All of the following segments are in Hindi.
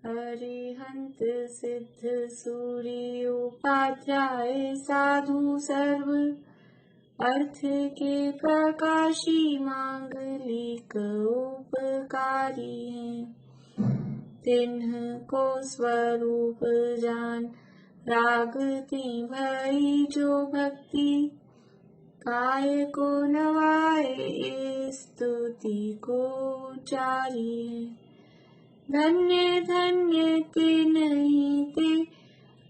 अरिहंत सिद्ध सूर्य उपाध्याय साधु सर्व अर्थ के प्रकाशी मांगलिक उपकारी हैं। तिन्ह को स्वरूप जान रागति भई जो भक्ति काय को नवाए स्तुति को उचारी है। धन्य धन्य ते नहीं ते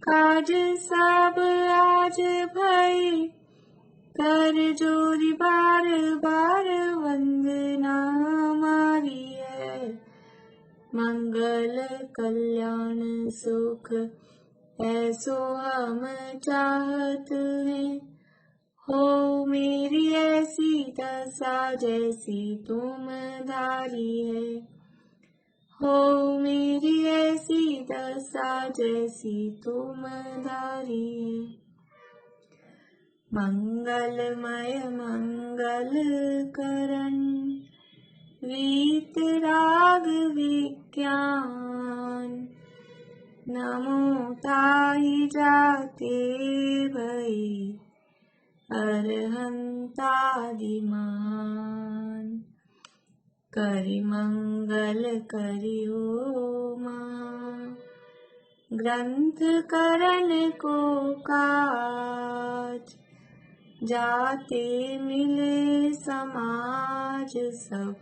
काज सब आज भय कर जोरी बार बार वंदना हमारी है। मंगल कल्याण सुख ऐसो हम चाहत हैं। हो मेरी ऐसी दशा जैसी तुम धारी है। हो मेरी ऐसी दशा जैसी तुम धारी है। मंगलमय मंगल करण वीत राग विज्ञान नमो ताहि जाते भई अरहंतादिमान। करि मंगल करियो मां ग्रंथ करण को काज जाते मिले समाज सब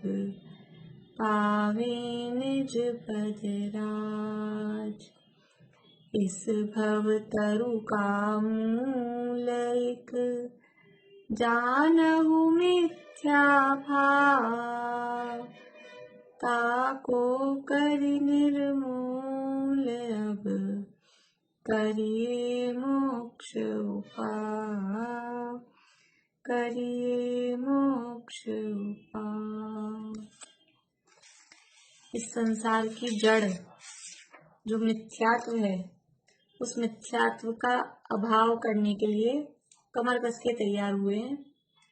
पावे निज पद राज। इस भव तरु का मूल एक जानहु मिथ्या भाव ताको करि निर्मूल अब करिए मोक्ष उपाय। करिए मोक्ष उपाय। इस संसार की जड़ जो मिथ्यात्व है उस मिथ्यात्व का अभाव करने के लिए कमर कस के तैयार हुए हैं।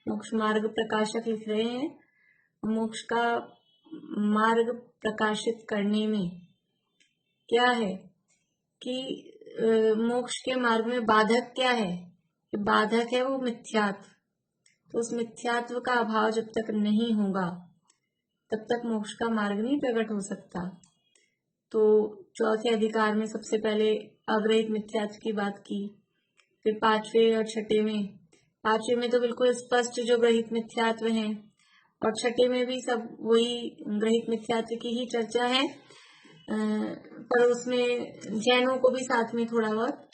मोक्ष मार्ग प्रकाशक लिख रहे हैं। मोक्ष का मार्ग प्रकाशित करने में क्या है कि मोक्ष के मार्ग में बाधक क्या है? बाधक है वो मिथ्यात्व। तो उस मिथ्यात्व का अभाव जब तक नहीं होगा तब तक मोक्ष का मार्ग नहीं प्रकट हो सकता। तो चौथे अधिकार में सबसे पहले अग्रहित मिथ्यात्व की बात की, फिर पांचवे और छठे में। पांचवे में तो बिल्कुल स्पष्ट जो ग्रहित मिथ्यात्व है और छठे में भी सब वही ग्रहित मिथ्यात्व की ही चर्चा है, पर उसमें जैनों को भी साथ में थोड़ा बहुत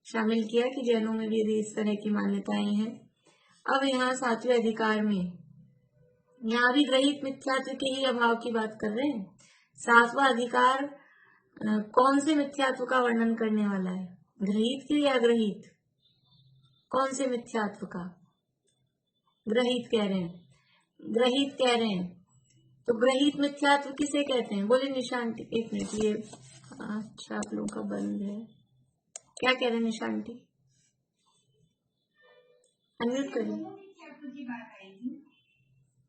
शामिल किया कि जैनों में भी इस तरह की मान्यताएं हैं। अब यहाँ सातवें अधिकार में यहाँ भी ग्रहित मिथ्यात्व के ही अभाव की बात कर रहे हैं। सातवां अधिकार कौन से मिथ्यात्व का वर्णन करने वाला है? ग्रहित की या अग्रहित? कौन से मिथ्यात्व का? ग्रहित कह रहे हैं। ग्रहित कह रहे हैं तो ग्रहित मिथ्यात्व किसे कहते हैं? बोले निशांटी। एक मिनट, ये अच्छा आप लोगों का बंद है। क्या कह रहे हैं निशांटी? अनम्यूट करिए।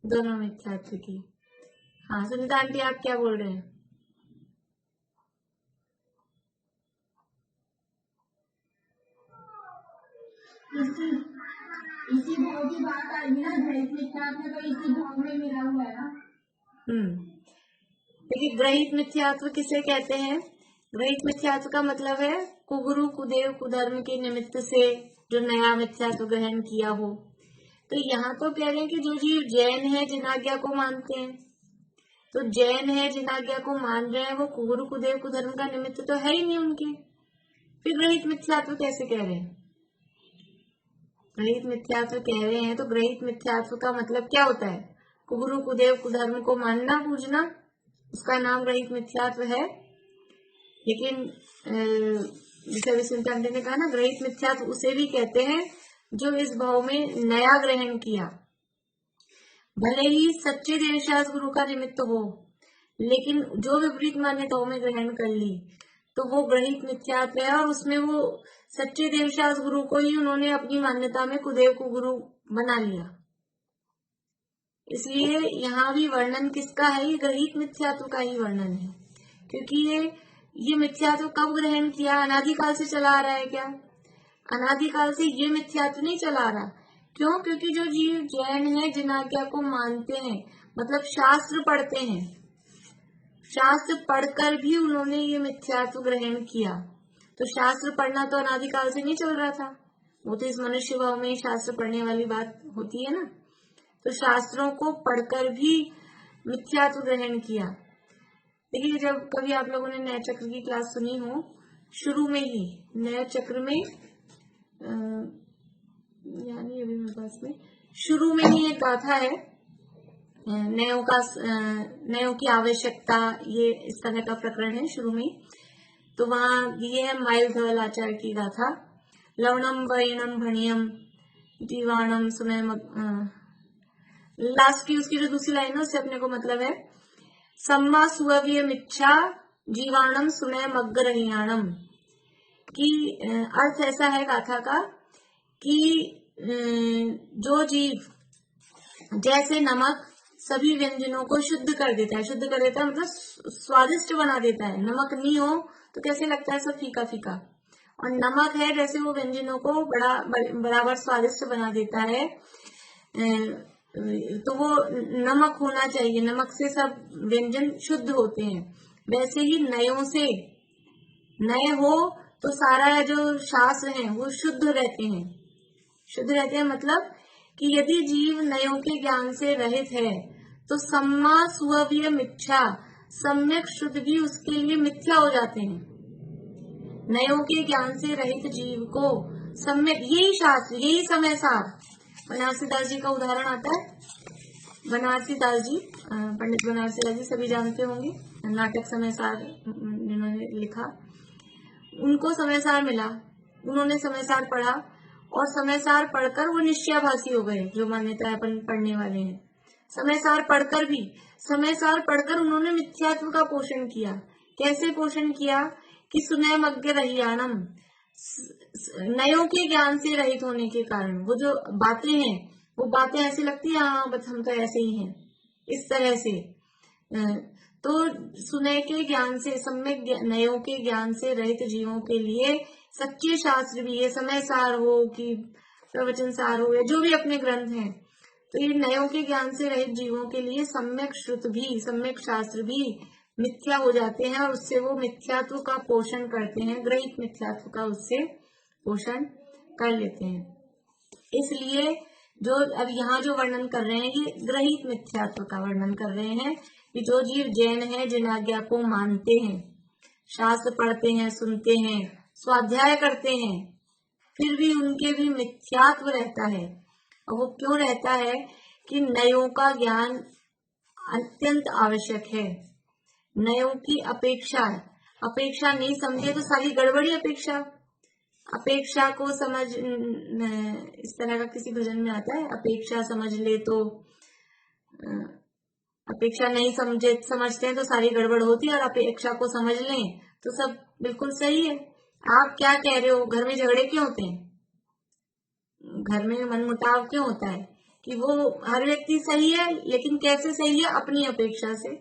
दोनों मिथ्यात्व की। हाँ सुनीता आंटी, आप क्या बोल रहे हैं? इसी भाव की बात आएगी ना, ग्रहित मिथ्यात्व तो इसी भाव में मिला हुआ है ना। देखिए ग्रहित मिथ्यात्व किसे कहते हैं? ग्रहित मिथ्यात्व का मतलब है कुगुरु कुदेव कुधर्म के निमित्त से जो नया मिथ्यात्व ग्रहण किया हो। तो यहाँ तो कह रहे हैं कि जो जीव जैन है जिन आज्ञा को मानते हैं, तो जैन है जिन आज्ञा को मान रहे हैं वो कुगुरु कुदेव कुधर्म का निमित्त तो है ही नहीं उनके, फिर ग्रहित मिथ्यात्व कैसे कह रहे हैं? ग्रहित मिथ्यात्व कह रहे हैं तो ग्रहित मिथ्यात्व का मतलब क्या होता है? कुगुरु कुदेव कुधर्म को मानना पूजना, उसका नाम ग्रहित मिथ्यात्व है। लेकिन जैसे विष्णु ने कहा ना, ग्रहित मिथ्यात्व उसे भी कहते हैं जो इस भाव में नया ग्रहण किया। भले ही सच्चे देवशास्त्र गुरु का निमित्त हो, लेकिन जो विपरीत मान्यताओं में ग्रहण कर ली तो वो ग्रहित मिथ्यात्व है, और उसमें वो सच्चे देवशास्त्र गुरु को ही उन्होंने अपनी मान्यता में कुदेव को गुरु बना लिया। इसलिए यहाँ भी वर्णन किसका है? ये ग्रहित मिथ्यात्व का ही वर्णन है, क्योंकि ये ये मिथ्यात्व कब ग्रहण किया? अनादिकाल से चला आ रहा है क्या? अनादिकाल से ये मिथ्यात्व नहीं चला रहा। क्यों? क्योंकि जो जीव जैन है, जिन आज्ञा को मानते हैं, मतलब शास्त्र पढ़ते हैं, शास्त्र पढ़कर भी उन्होंने ये मिथ्यात्व ग्रहण किया। तो शास्त्र पढ़ना तो अनादिकाल से नहीं चल रहा था, वो तो इस मनुष्य भाव में शास्त्र पढ़ने वाली बात होती है ना। तो शास्त्रों को पढ़कर भी मिथ्यात्व ग्रहण किया। देखिए, जब कभी आप लोगों ने नए चक्र की क्लास सुनी हो, शुरू में ही नए चक्र में यानी अभी मेरे पास में शुरू में ही एक गाथा है, नयों की आवश्यकता, ये इस तरह का प्रकरण है शुरू में। तो वहाँ ये है माइल धवल आचार्य की गाथा, लवणम वैणम भणियम जीवाणम सुनय लास्ट की उसकी जो दूसरी लाइन है उससे अपने को मतलब है, सम्मा सुव्य मिच्छा जीवाणम सुनय मग्गरहियाणम, की अर्थ ऐसा है गाथा का कि जो जीव जैसे नमक सभी व्यंजनों को शुद्ध कर देता है, शुद्ध कर देता है मतलब स्वादिष्ट बना देता है। नमक नहीं हो तो कैसे लगता है, सब फीका फीका, और नमक है जैसे वो व्यंजनों को बराबर स्वादिष्ट बना देता है। तो वो नमक होना चाहिए, नमक से सब व्यंजन शुद्ध होते हैं। वैसे ही नयों से, नए हो तो सारा जो शास्त्र है वो शुद्ध रहते हैं। शुद्ध रहते हैं मतलब कि यदि जीव नयों के ज्ञान से रहित है तो सम्मा सुव्य मिथ्या, सम्यक शुद्ध भी उसके लिए मिथ्या हो जाते हैं। नयों के ज्ञान से रहित जीव को सम्यक, यही शास्त्र, यही समय सार, बनारसी दास जी का उदाहरण आता है। बनारसी दास जी, पंडित बनारसी दास जी सभी जानते होंगे, नाटक समय सार जिन्होंने लिखा, उनको समय सार मिला, उन्होंने समय सार पढ़ा और समय सार पढ़कर वो निश्चयाभासी हो गए, जो मान्यता अपन पढ़ने वाले हैं। समय सार पढ़कर भी, समय सार पढ़कर उन्होंने मिथ्यात्व का पोषण किया। कैसे पोषण किया कि सुनय मग्गरहियाणम, नयों के ज्ञान से रहित होने के कारण वो जो बातें हैं, वो बातें ऐसी लगती है हाँ बस हम तो ऐसे ही हैं, इस तरह से। तो सुनय के ज्ञान से, सम्यक नयों के ज्ञान से रहित जीवों के लिए सच्चे शास्त्र भी, ये समय सार हो कि प्रवचन सार हो या जो भी अपने ग्रंथ हैं, तो ये नयों के ज्ञान से रहित जीवों के लिए सम्यक श्रुत भी, सम्यक शास्त्र भी मिथ्या हो जाते हैं और उससे वो मिथ्यात्व का पोषण करते हैं, ग्रहित मिथ्यात्व का उससे पोषण कर लेते हैं। इसलिए जो अब यहाँ जो वर्णन कर रहे हैं ये ग्रहित मिथ्यात्व का वर्णन कर रहे हैं कि जो जीव जैन है, जिन आज्ञा को मानते हैं, शास्त्र पढ़ते हैं, सुनते हैं, स्वाध्याय करते हैं, फिर भी उनके भी मिथ्यात्व रहता है। और वो क्यों रहता है कि नयों का ज्ञान अत्यंत आवश्यक है। नयों की अपेक्षा, अपेक्षा नहीं समझे तो सारी गड़बड़ी अपेक्षा, अपेक्षा को समझ, इस तरह का किसी भजन में आता है, अपेक्षा समझ ले तो, अपेक्षा नहीं समझते हैं तो सारी गड़बड़ होती है, और अपेक्षा को समझ लें तो सब बिल्कुल सही है। आप क्या कह रहे हो, घर में झगड़े क्यों होते हैं, घर में मनमुटाव क्यों होता है कि वो हर व्यक्ति सही है, लेकिन कैसे सही है, अपनी अपेक्षा से।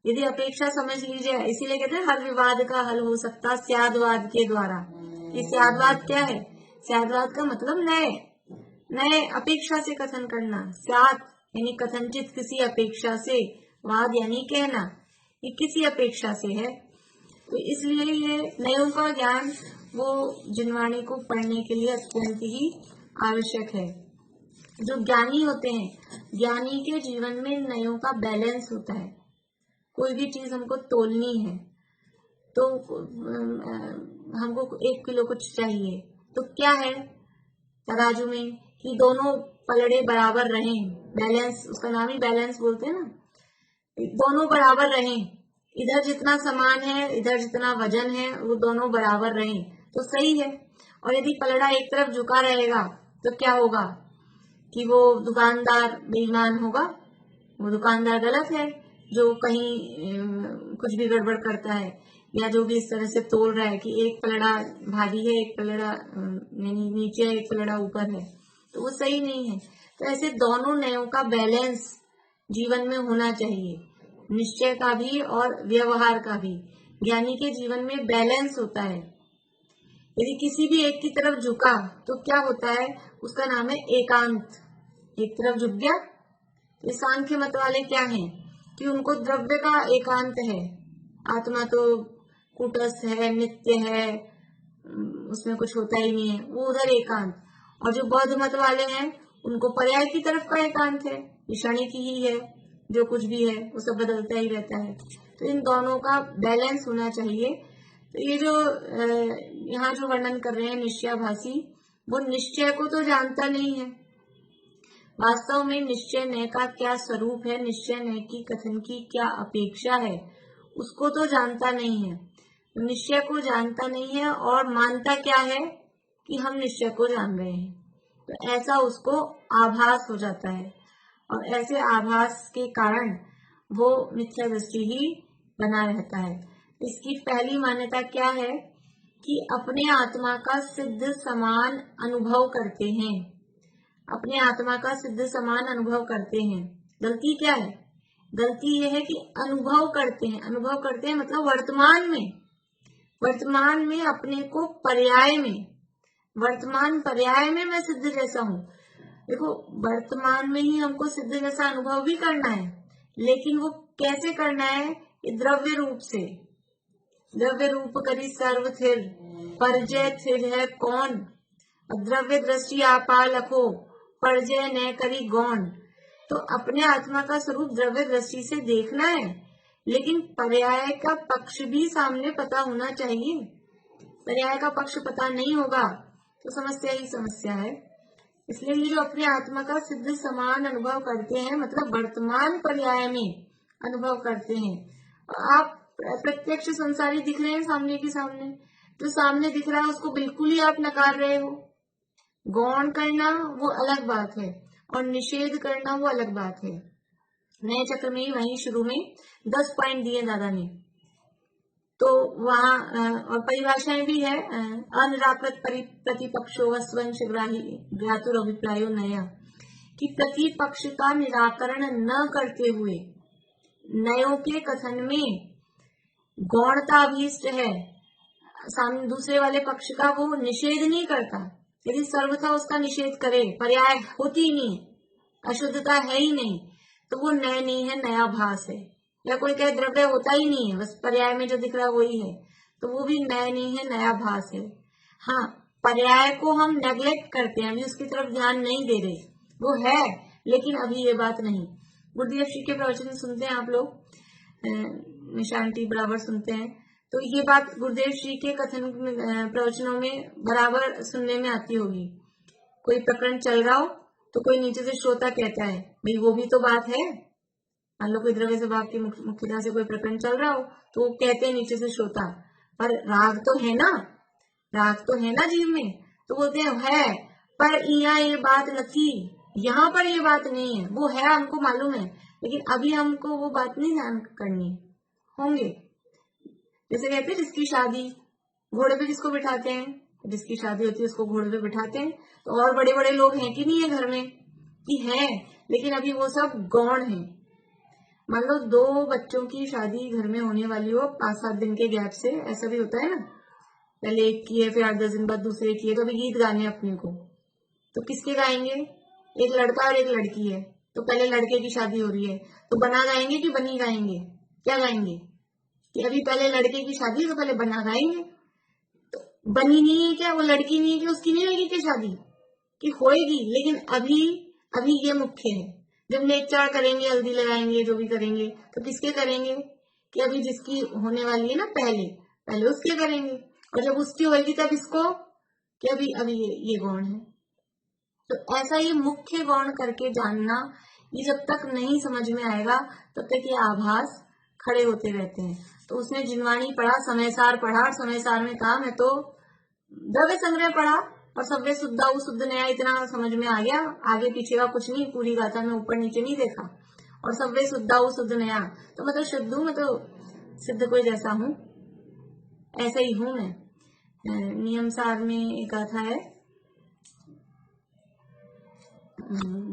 यदि अपेक्षा समझ लीजिए, इसीलिए कहते हैं हर विवाद का हल हो सकता स्यादवाद के द्वारा। ये स्यादवाद क्या है? स्यादवाद का मतलब नए, नए अपेक्षा से कथन करना। स्याद यानी कथनचित किसी अपेक्षा से, वाद यानी कहना, ये किसी अपेक्षा से है। तो इसलिए ये नयों का ज्ञान वो जिनवाणी को पढ़ने के लिए अत्यंत ही आवश्यक है। जो ज्ञानी होते हैं, ज्ञानी के जीवन में नयों का बैलेंस होता है। कोई भी चीज हमको तोलनी है तो हमको 1 किलो कुछ चाहिए, तो क्या है तराजू में कि दोनों पलड़े बराबर रहें, बैलेंस, उसका नाम ही बैलेंस बोलते हैं ना, दोनों बराबर रहें, इधर जितना सामान है, इधर जितना वजन है, वो दोनों बराबर रहें तो सही है। और यदि पलड़ा एक तरफ झुका रहेगा तो क्या होगा कि वो दुकानदार बेईमान होगा, वो दुकानदार गलत है जो कहीं कुछ भी गड़बड़ करता है, या जो भी इस तरह से तोड़ रहा है कि एक पलड़ा भारी है, एक पलड़ा नीचे है, एक पलड़ा ऊपर है, तो वो सही नहीं है। तो ऐसे दोनों नयों का बैलेंस जीवन में होना चाहिए, निश्चय का भी और व्यवहार का भी, ज्ञानी के जीवन में बैलेंस होता है। यदि किसी भी एक की तरफ झुका तो क्या होता है, उसका नाम है एकांत। एक तरफ झुक गया। ये सांख्य मत वाले क्या हैं कि उनको द्रव्य का एकांत है, आत्मा तो कूटस्थ है, नित्य है, उसमें कुछ होता ही नहीं है, वो उधर एकांत। और जो बौद्ध मत वाले हैं उनको पर्याय की तरफ का एकांत है, ये क्षणिक ही है, जो कुछ भी है वो सब बदलता ही रहता है। तो इन दोनों का बैलेंस होना चाहिए। तो ये जो यहाँ जो वर्णन कर रहे हैं निश्चयाभासी, वो निश्चय को तो जानता नहीं है। वास्तव में निश्चय नय का क्या स्वरूप है, निश्चय नय की कथन की क्या अपेक्षा है, उसको तो जानता नहीं है। निश्चय को जानता नहीं है और मानता क्या है कि हम निश्चय को जान रहे हैं। तो ऐसा उसको आभास हो जाता है और ऐसे आभास के कारण वो मिथ्या दृष्टि ही बना रहता है। इसकी पहली मान्यता क्या है कि अपने आत्मा का सिद्ध समान अनुभव करते हैं। अपने आत्मा का सिद्ध समान अनुभव करते हैं। गलती क्या है? गलती यह है कि अनुभव करते हैं। अनुभव करते हैं मतलब वर्तमान में अपने को पर्याय में, वर्तमान पर्याय में मैं सिद्ध जैसा हूँ। देखो, वर्तमान में ही हमको सिद्ध जैसा अनुभव भी करना है, लेकिन वो कैसे करना है? द्रव्य रूप से। द्रव्य रूप करी सर्व थिर, परजय थिर है कौन, द्रव्य दृष्टि आपा लखो, परजय न करी गौन। तो अपने आत्मा का स्वरूप द्रव्य दृष्टि से देखना है, लेकिन पर्याय का पक्ष भी सामने पता होना चाहिए। पर्याय का पक्ष पता नहीं होगा तो समस्या ही समस्या है। इसलिए ये जो अपने आत्मा का सिद्ध समान अनुभव करते हैं, मतलब वर्तमान पर्याय में अनुभव करते हैं। आप प्रत्यक्ष संसारी दिख रहे हैं सामने के सामने, जो सामने दिख रहा है उसको बिल्कुल ही आप नकार रहे हो। गौण करना वो अलग बात है और निषेध करना वो अलग बात है। नए चक्र में वहीं शुरू में 10 पॉइंट दिए दादा ने, तो वहाँ और परिभाषाएं भी है। अनिराकृत प्रतिपक्षो वस्वन शिवराही ज्ञातुर अभिप्रायो नया, कि प्रतिपक्ष का निराकरण न करते हुए नयों के कथन में गौणता अभीष्ट है। सामने दूसरे वाले पक्ष का वो निषेध नहीं करता। यदि सर्वथा उसका निषेध करे, पर्याय होती ही नहीं, अशुद्धता है ही नहीं, तो वो नय नहीं है, नया भास है। या कोई कहे द्रव्य होता ही नहीं है, बस पर्याय में जो दिख रहा है वही है, तो वो भी नय नहीं है, नया भास है। हाँ, पर्याय को हम नेग्लेक्ट करते हैं, अभी उसकी तरफ ध्यान नहीं दे रहे, वो है लेकिन अभी ये बात नहीं। गुरुदेव श्री के प्रवचन सुनते हैं आप लोग, निशांति बराबर सुनते हैं, तो ये बात गुरुदेव श्री के कथन प्रवचनों में बराबर सुनने में आती होगी। कोई प्रकरण चल रहा हो तो कोई नीचे से श्रोता कहता है, भाई वो भी तो बात है। मान लो कोई द्रव्य स्वभाव की मुख्यता से कोई प्रकरण चल रहा हो तो वो कहते हैं नीचे से श्रोता, पर राग तो है ना, राग तो है ना जीव में, तो बोलते हैं है, पर यहाँ ये बात नहीं, यहाँ पर ये बात नहीं है। वो है, हमको मालूम है, लेकिन अभी हमको वो बात नहीं ध्यान करनी होंगे। जैसे कहते हैं जिसकी शादी, घोड़े पे जिसको बिठाते हैं, जिसकी शादी होती है उसको घोड़े पे बिठाते हैं, तो और बड़े बड़े लोग हैं कि नहीं है घर में, कि है, लेकिन अभी वो सब गौण है। मान लो 2 बच्चों की शादी घर में होने वाली हो 5-7 दिन के गैप से, ऐसा भी होता है ना, पहले एक की है फिर 8-10 दिन बाद दूसरे की है, तो अभी गीत गाने अपने को, तो किसके गाएंगे? एक लड़का और एक लड़की है, तो पहले लड़के की शादी हो रही है, तो बना गाएंगे कि बनी गाएंगे? क्या गाएंगे? कि अभी पहले लड़के की शादी है तो पहले बना गाएंगे। तो बनी नहीं है क्या, वो लड़की नहीं है कि उसकी नहीं होगी क्या शादी, कि होएगी, लेकिन अभी ये मुख्य है। जब नेक चार करेंगे, हल्दी लगाएंगे, जो भी करेंगे, तो किसके करेंगे? कि अभी जिसकी होने वाली है ना पहले उसके करेंगे, और जब उसकी होगी तब इसको, कि अभी ये गौण है। तो ऐसा ये मुख्य गौण करके जानना, ये जब तक नहीं समझ में आएगा तब तक ये आभास खड़े होते रहते हैं। तो उसने जिनवाणी पढ़ा, समयसार पढ़ा, और समयसार में कहा मैं तो द्रव्य संग्रह पढ़ा और सव्य शुद्धाऊ शुद्ध नया इतना समझ में आ गया, आगे पीछे का कुछ नहीं, पूरी गाथा में ऊपर नीचे नहीं देखा, और सव्य शुद्धाऊ शुद्ध नया, तो मतलब शुद्ध हूं, मैं तो सिद्ध कोई जैसा हूं, ऐसा ही हूं मैं। नियम सार में एक गाथा है,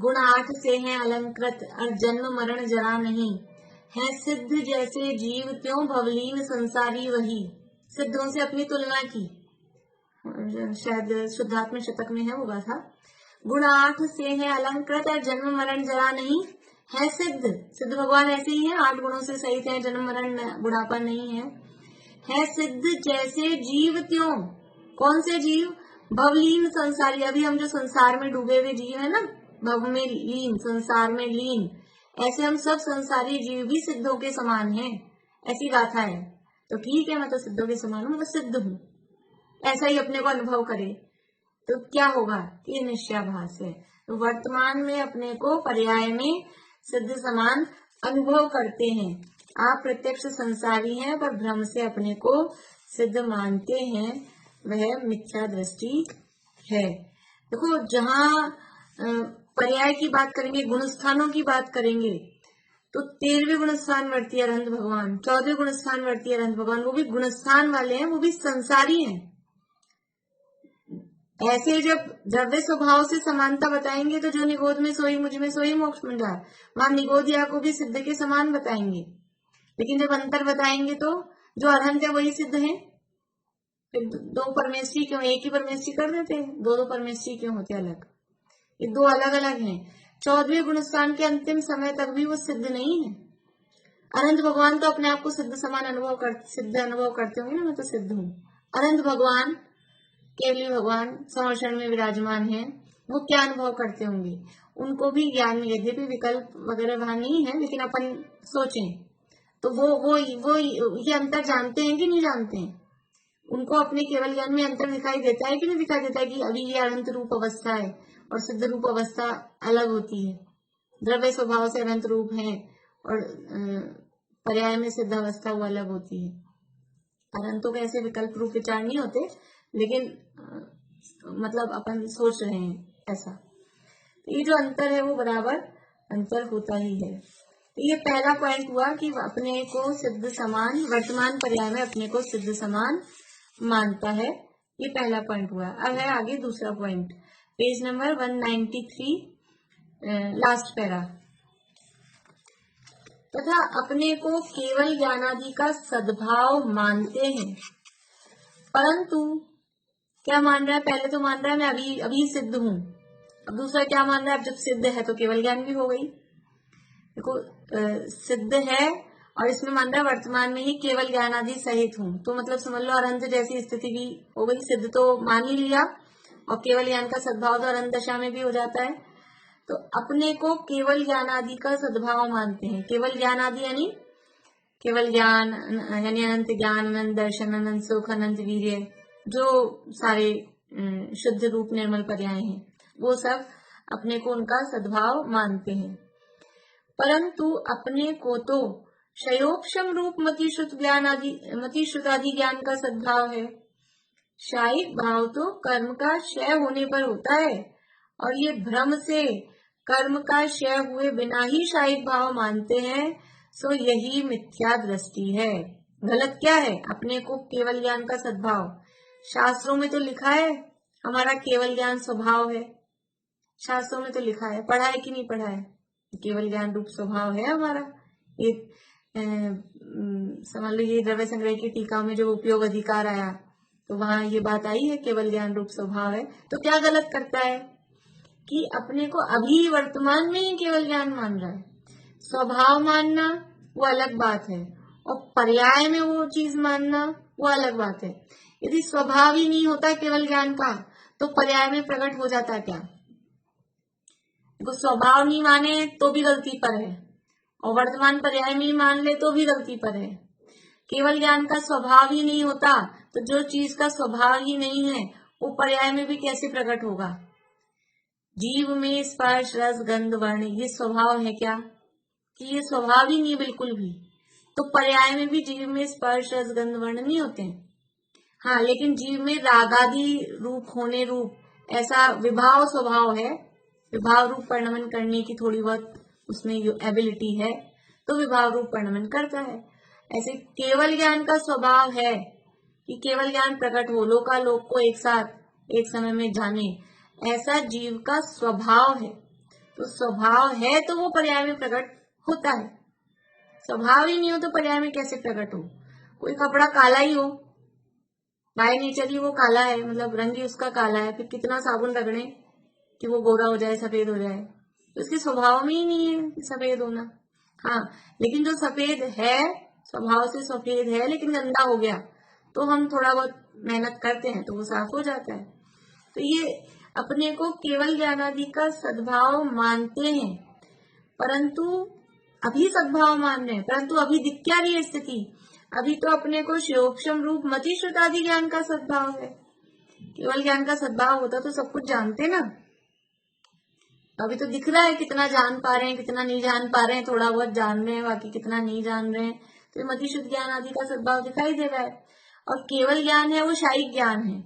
गुण 8 से है अलंकृत और जन्म मरण जरा नहीं, है सिद्ध जैसे जीव त्यों भवलीन संसारी वही। सिद्धों से अपनी तुलना की, शायद शुद्धात्म शतक में है वो गाथा। गुण 8 से है अलंकृत और जन्म मरण जरा नहीं है सिद्ध। सिद्ध भगवान ऐसे ही हैं, 8 गुणों से सहित हैं, जन्म मरण बुढ़ापा नहीं है सिद्ध जैसे जीव त्यों। कौन से जीव? भवलीन संसारी, अभी हम जो संसार में डूबे हुए जीव है ना, भव में लीन, संसार में लीन, ऐसे हम सब संसारी जीव भी सिद्धों के समान हैं, ऐसी गाथा है। तो ठीक है, मैं तो सिद्धों के समान हूँ, मैं सिद्ध हूँ, ऐसा ही अपने को अनुभव करे तो क्या होगा? ये निश्चयाभास है। तो वर्तमान में अपने को पर्याय में सिद्ध समान अनुभव करते हैं। आप प्रत्यक्ष संसारी हैं पर भ्रम से अपने को सिद्ध मानते हैं, वह मिथ्या दृष्टि है। देखो, जहाँ पर्याय की बात करेंगे, गुण स्थानों की बात करेंगे, तो 13वें गुण स्थान वर्ती अरहंत भगवान, 14वें गुण स्थान वर्ती अरहंत भगवान, वो भी गुण स्थान वाले हैं, वो भी संसारी हैं। ऐसे जब द्रव्य स्वभाव से समानता बताएंगे तो जो निगोद में सोई मुझ में सोई मोक्ष मंडार, वहां निगोदिया को भी सिद्ध के समान बताएंगे। लेकिन जब अंतर बताएंगे तो जो अरहंत है वही सिद्ध है। फिर दो परमेश्वरी क्यों, एक ही परमेश्वरी कर देते, दो परमेश्वरी क्यों होते अलग? ये दो अलग अलग हैं। 14वें गुणस्थान के अंतिम समय तक भी वो सिद्ध नहीं है। अनंत भगवान तो अपने आप को सिद्ध समान सिद्ध अनुभव करते होंगे ना, मैं तो सिद्ध हूँ। अनंत भगवान, केवली भगवान समर्षण में विराजमान है, वो क्या अनुभव करते होंगे? उनको भी ज्ञान, यद्यपि विकल्प वगैरह वहां नहीं है, लेकिन अपन सोचें तो वो ये अंतर जानते हैं कि नहीं जानते हैं? उनको अपने केवल ज्ञान में अंतर दिखाई देता है कि नहीं दिखाई देता है कि अभी ये अनंत रूप अवस्था है और सिद्ध रूप अवस्था अलग होती है। द्रव्य स्वभाव से अनंत रूप है और पर्याय में सिद्ध अवस्था वो अलग होती है। अनंतों के ऐसे विकल्प रूप विचार नहीं होते, लेकिन मतलब अपन सोच रहे हैं ऐसा। तो ये जो अंतर है वो बराबर अंतर होता ही है। तो ये पहला पॉइंट हुआ कि अपने को सिद्ध समान, वर्तमान पर्याय में अपने को सिद्ध समान मानता है, ये पहला पॉइंट हुआ। अब है आगे दूसरा point, page number 193, last para. तथा अपने को केवल ज्ञानादि का सद्भाव मानते हैं, परंतु क्या मान रहा है? पहले तो मान रहा है मैं अभी सिद्ध हूँ, अब दूसरा क्या मान रहा है? अब जब सिद्ध है तो केवल ज्ञान भी हो गई। देखो, सिद्ध है और इसमें मान रहा है वर्तमान में ही केवल ज्ञान आदि सहित हूँ, तो मतलब समझ लो अनंत जैसी स्थिति भी हो गई। सिद्ध तो मान ही लिया और केवल ज्ञान का सद्भाव तो अनंत दशा में भी हो जाता है। तो अपने को केवल ज्ञान आदि का सद्भाव मानते हैं। केवल ज्ञान आदि यानी केवल ज्ञान यानी अनंत ज्ञान, अनंत दर्शन, अनंत सुख, अनंत वीर्य, जो सारे शुद्ध रूप निर्मल पर्याय हैं, वो सब अपने को उनका सद्भाव मानते हैं। परंतु अपने को तो शयोक्षम रूप मतिश्रुत आदि ज्ञान का सद्भाव है। शायिक भाव तो कर्म का क्षय होने पर होता है, और ये भ्रम से कर्म का क्षय हुए बिना ही शायिक भाव मानते हैं, सो यही मिथ्या दृष्टि है। गलत क्या है? अपने को केवल ज्ञान का सद्भाव, शास्त्रों में तो लिखा है हमारा केवल ज्ञान स्वभाव है, शास्त्रों में तो लिखा है, पढ़ा है कि नहीं पढ़ा है? केवल ज्ञान रूप स्वभाव है हमारा। ये समझ लो, ये द्रव्य संग्रह की टीका में जो उपयोग अधिकार आया तो वहां ये बात आई है केवल ज्ञान रूप स्वभाव है। तो क्या गलत करता है कि अपने को अभी वर्तमान में ही केवल ज्ञान मान रहा है। स्वभाव मानना वो अलग बात है, और पर्याय में वो चीज मानना वो अलग बात है। यदि स्वभाव ही नहीं होता केवल ज्ञान का, तो पर्याय में प्रकट हो जाता क्या? तो स्वभाव नहीं माने तो भी गलती पर है, और वर्तमान पर्याय में ही मान ले तो भी गलती पर है। केवल ज्ञान का स्वभाव ही नहीं होता तो जो चीज का स्वभाव ही नहीं है वो पर्याय में भी कैसे प्रकट होगा? जीव में स्पर्श, रस, गंध, वर्ण, ये स्वभाव है क्या? कि ये स्वभाव ही नहीं बिल्कुल भी, तो पर्याय में भी जीव में स्पर्श, रस, गंध, वर्ण नहीं होते हैं। हाँ, लेकिन जीव में रागादि रूप होने रूप ऐसा विभाव स्वभाव है, विभाव रूप परिणमन करने की थोड़ी बहुत उसमें एबिलिटी है, तो विभाव रूप परिणमन करता है। ऐसे केवल ज्ञान का स्वभाव है कि केवल ज्ञान प्रकट हो, लोकालोक को एक साथ एक समय में जाने, ऐसा जीव का स्वभाव है। तो स्वभाव है तो वो पर्याय में प्रकट होता है। स्वभाव ही नहीं हो तो पर्याय में कैसे प्रकट हो? कोई कपड़ा काला ही हो, बाय नेचर ही वो काला है, मतलब रंग ही उसका काला है, फिर कितना साबुन रगड़े कि वो गोरा हो जाए, सफेद हो जाए, तो उसके स्वभाव में ही नहीं है सफेद होना। हाँ, लेकिन जो सफेद है, स्वभाव से सफेद है लेकिन गंदा हो गया, तो हम थोड़ा बहुत मेहनत करते हैं तो वो साफ हो जाता है। तो ये अपने को केवल ज्ञानादि का सद्भाव मानते हैं, परंतु अभी सद्भाव मान रहे हैं, परंतु अभी दिख क्या रही है स्थिति? अभी तो अपने को शिवोक्षम रूप मति श्रुतादि ज्ञान का सद्भाव है। केवल ज्ञान का सद्भाव होता तो सब कुछ जानते ना। अभी तो दिख रहा है कितना जान पा रहे हैं, कितना नहीं जान पा रहे हैं, थोड़ा बहुत जान रहे हैं, बाकी कितना नहीं जान रहे हैं। तो मति शुद्ध ज्ञान आदि का सद्भाव दिखाई दे रहा है। और केवल ज्ञान है वो शायिक ज्ञान है,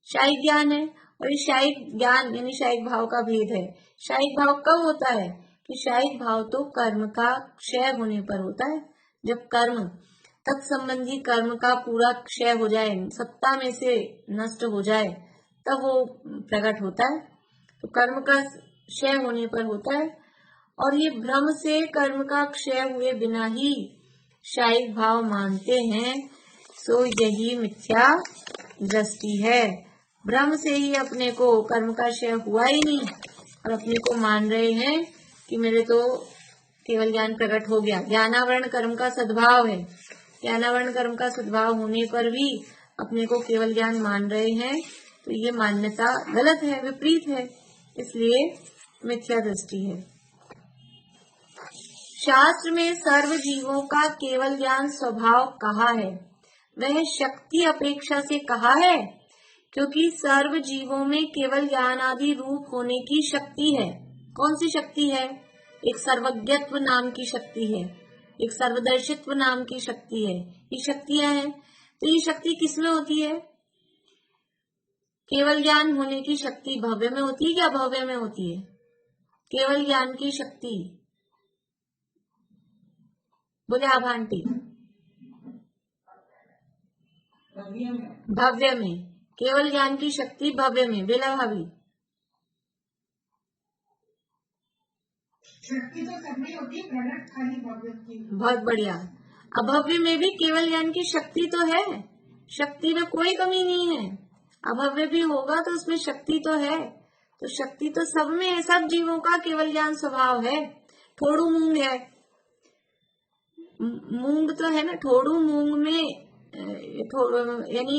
शायिक ज्ञान है। और ये शायिक ज्ञान यानी शायिक भाव का भेद है। शायिक भाव कब होता है? कि शायिक भाव तो कर्म का क्षय होने पर होता है। जब कर्म तत्संबंधी कर्म का पूरा क्षय हो जाए, सत्ता में से नष्ट हो जाए, तब वो प्रकट होता है। तो कर्म का क्षय होने पर होता है। और ये भ्रम से कर्म का क्षय हुए बिना ही शायिक भाव मानते हैं, सो यही मिथ्या दृष्टि है। भ्रम से ही अपने को कर्म का क्षय हुआ ही नहीं और अपने को मान रहे हैं कि मेरे तो केवल ज्ञान प्रकट हो गया। ज्ञानावरण कर्म का सद्भाव है, ज्ञानावरण कर्म का सद्भाव होने पर भी अपने को केवल ज्ञान मान रहे हैं, तो ये मान्यता गलत है, विपरीत है, इसलिए मिथ्या दृष्टि है। शास्त्र में सर्व जीवों का केवल ज्ञान स्वभाव कहा है, वह शक्ति अपेक्षा से कहा है, क्योंकि सर्व जीवों में केवल ज्ञान आदि रूप होने की शक्ति है। कौन सी शक्ति है? एक सर्वज्ञत्व नाम की शक्ति है, एक सर्वदर्शित्व नाम की शक्ति है। ये शक्तियां हैं। तो ये शक्ति किसमें होती है? केवल ज्ञान होने की शक्ति भव्य में होती है क्या अभव्य में होती है? केवल ज्ञान की शक्ति, बोले आप आंटी? भव्य में। केवल ज्ञान की शक्ति भव्य में। बेला भाभी? शक्ति तो सब में होती है, प्रकट खाली भव्य की। बहुत बढ़िया। अभव्य में भी केवल ज्ञान की शक्ति तो है, शक्ति में कोई कमी नहीं है। अभव्य भी होगा तो उसमें शक्ति तो है। तो शक्ति तो सब में है, सब जीवों का केवल ज्ञान स्वभाव है। ठोड़ू मूंग है, मूंग तो है ना, ठोड़ू मूंग में यानी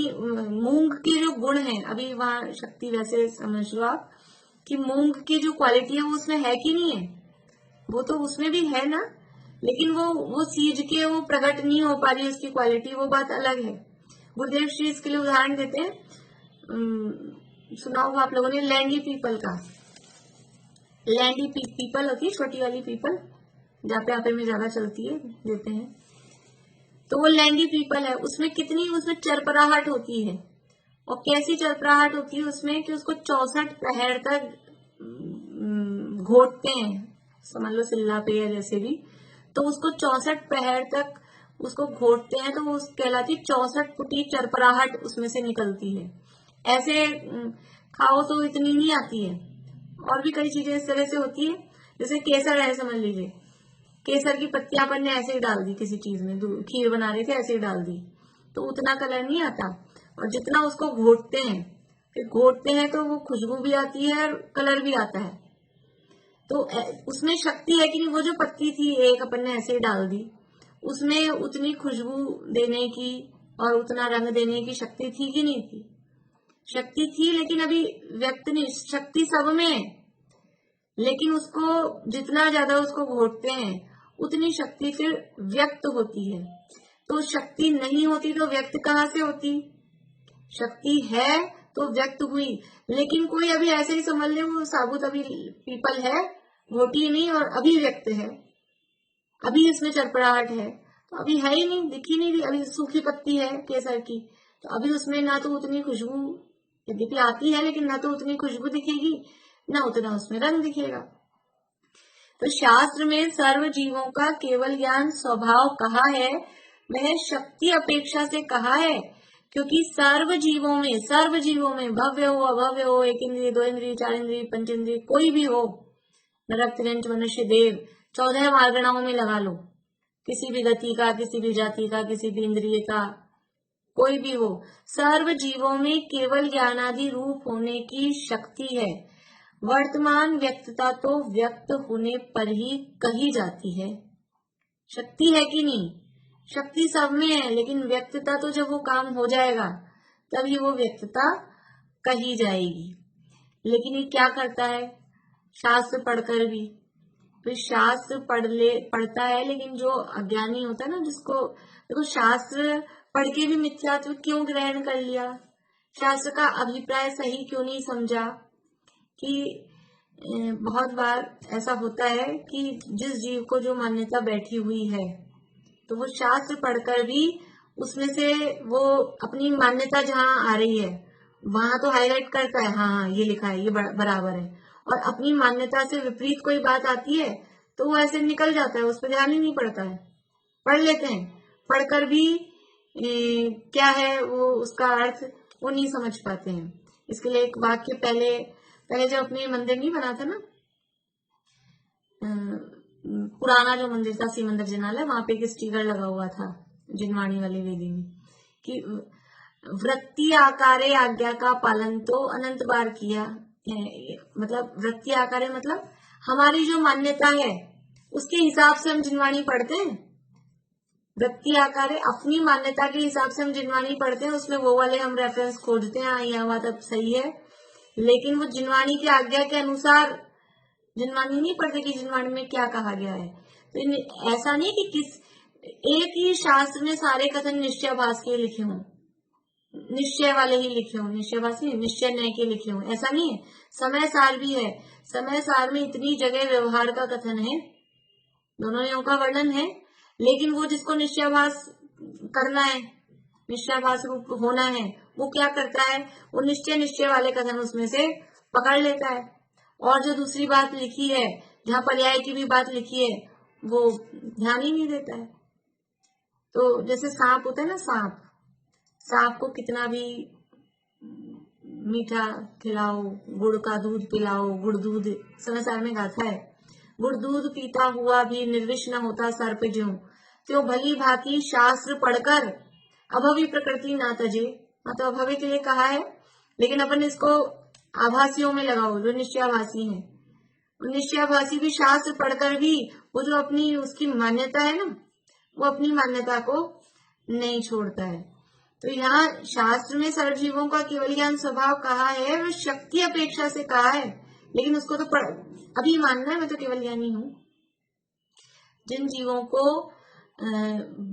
मूंग के जो गुण है, अभी वहाँ शक्ति वैसे समझ लो आप कि मूंग की जो क्वालिटी है वो उसमें है कि नहीं है? वो तो उसमें भी है ना, लेकिन वो सीज के वो प्रकट नहीं हो पा रही उसकी क्वालिटी, वो बात अलग है। गुरुदेव श्री इसके लिए उदाहरण देते हैं, सुनाओ आप लोगों ने, लैंडी पीपल का। लैंडी पीपल होती है छोटी वाली पीपल, जहाँ पे आपे में ज्यादा चलती है, देते हैं। तो वो लैंडी पीपल है, उसमें कितनी उसमें चरपराहट होती है। और कैसी चरपराहट होती है उसमें कि उसको 64 प्रहर तक घोटते हैं, समझ लो सिल्ला पे या जैसे भी। तो उसको 64 प्रहर तक उसको घोटते हैं, तो वो कहलाती 64 फुटी चरपराहट उसमें से निकलती है। ऐसे खाओ तो इतनी नहीं आती है। और भी कई चीजें इस तरह से होती है, जैसे केसर है, समझ लीजिए केसर की पत्तियां अपन ने ऐसे ही डाल दी किसी चीज में, खीर बना रहे थे ऐसे ही डाल दी, तो उतना कलर नहीं आता। और जितना उसको घोटते हैं, फिर घोटते हैं तो वो खुशबू भी आती है और कलर भी आता है। तो उसमें शक्ति है कि नहीं? वो जो पत्ती थी एक अपन ने ऐसे ही डाल दी, उसमें उतनी खुशबू देने की और उतना रंग देने की शक्ति थी कि नहीं थी? शक्ति थी, लेकिन अभी व्यक्त नहीं। शक्ति सब में है, लेकिन उसको जितना ज्यादा उसको घोटते हैं उतनी शक्ति फिर व्यक्त होती है। तो शक्ति नहीं होती तो व्यक्त कहाँ से होती? शक्ति है तो व्यक्त हुई। लेकिन कोई अभी ऐसे ही समझ ले वो साबुत अभी पीपल है, घोटी नहीं और अभी व्यक्त है, अभी इसमें चरपराहट है, तो अभी है ही नहीं, दिख ही नहीं रही। अभी सूखी पत्ती है केसर की, तो अभी उसमें ना तो उतनी खुशबू यद्यपि आती है, लेकिन ना तो उतनी खुशबू दिखेगी, ना उतना उसमें रंग दिखेगा। तो शास्त्र में सर्व जीवों का केवल ज्ञान स्वभाव कहा है, वह शक्ति अपेक्षा से कहा है, क्योंकि सर्व जीवों में भव्य हो अभव्य हो, एक इंद्रिय, दो इंद्रिय, चार इंद्रिय, पंच इंद्रिय, कोई भी हो, नरक तिरंच मनुष्य देव, 14 मार्गणाओं में लगा लो, किसी भी गति का, किसी भी जाति का, किसी भी इंद्रिय का, कोई भी हो, सर्व जीवों में केवल ज्ञानादि रूप होने की शक्ति है। वर्तमान व्यक्तता तो व्यक्त होने पर ही कही जाती है। शक्ति है कि नहीं? शक्ति सब में है, लेकिन व्यक्तता तो जब वो काम हो जाएगा तभी वो व्यक्तता कही जाएगी। लेकिन ये क्या करता है? शास्त्र पढ़कर भी, तो शास्त्र पढ़ता है, लेकिन जो अज्ञानी होता है ना, जिसको देखो शास्त्र पढ़ के भी मिथ्यात्व क्यों ग्रहण कर लिया, शास्त्र का अभिप्राय सही क्यों नहीं समझा, कि बहुत बार ऐसा होता है कि जिस जीव को जो मान्यता बैठी हुई है, तो वो शास्त्र पढ़कर भी उसमें से वो अपनी मान्यता जहाँ आ रही है वहां तो हाईलाइट करता है, हाँ हाँ ये लिखा है, ये बराबर है, और अपनी मान्यता से विपरीत कोई बात आती है तो वो ऐसे निकल जाता है, उस पर ध्यान ही नहीं पड़ता है। पढ़ लेते हैं, पढ़कर भी क्या है वो उसका अर्थ वो नहीं समझ पाते हैं। इसके लिए एक वाक्य पहले जब अपने मंदिर नहीं बना था ना, पुराना जो मंदिर था सिमंदर जिनालय, वहां पे एक स्टिकर लगा हुआ था जिनवाणी वाली वेदी में कि वृत्ति आकारे आज्ञा का पालन तो अनंत बार किया। मतलब वृत्ति आकारे मतलब हमारी जो मान्यता है उसके हिसाब से हम जिनवाणी पढ़ते हैं। वृत्ति आकारे अपनी मान्यता के हिसाब से हम जिनवाणी पढ़ते हैं, उसमें वो वाले हम रेफरेंस खोजते हैं, यह हुआ तब सही है, लेकिन वो जिनवाणी की आज्ञा के अनुसार जिनवाणी नहीं पढ़ते कि जिनवाणी में क्या कहा गया है। तो ऐसा नहीं कि एक ही शास्त्र में सारे कथन निश्चयाभास के लिखे हों, निश्चय वाले ही लिखे हों, निश्चयाभास नहीं, निश्चय न्याय के लिखे हों, ऐसा नहीं है। समय सार भी है, समय सार में इतनी जगह व्यवहार का कथन है, दोनों न्यायों का वर्णन है, लेकिन वो जिसको निश्चयाभास करना है, निश्चयाभास रूप होना है, वो क्या करता है, वो निश्चय वाले कथन उसमें से पकड़ लेता है, और जो दूसरी बात लिखी है जहाँ पर्याय की भी बात लिखी है वो ध्यान ही नहीं देता है। तो जैसे सांप होता है ना, सांप को कितना भी मीठा खिलाओ, गुड़ का दूध पिलाओ, गुड़ दूध समय सार में गाथा है, गुड़ दूध पीता हुआ भी निर्विष न होता सर्प ज्यों, तो भली भांति शास्त्र पढ़कर अभवी प्रकृति ना तजे। तो अभवी के लिए कहा है, लेकिन अपन इसको आभासियों में लगाओ जो निश्चयाभासी है, निश्चयाभासी भी शास्त्र पढ़कर भी वो जो अपनी उसकी मान्यता है ना, वो अपनी मान्यता को नहीं छोड़ता है। तो यहाँ शास्त्र में सर्व जीवों का केवल ज्ञान स्वभाव कहा है, वह शक्ति अपेक्षा से कहा है, लेकिन उसको तो अभी मानना है मैं तो केवल ज्ञानी हूँ। जिन जीवों को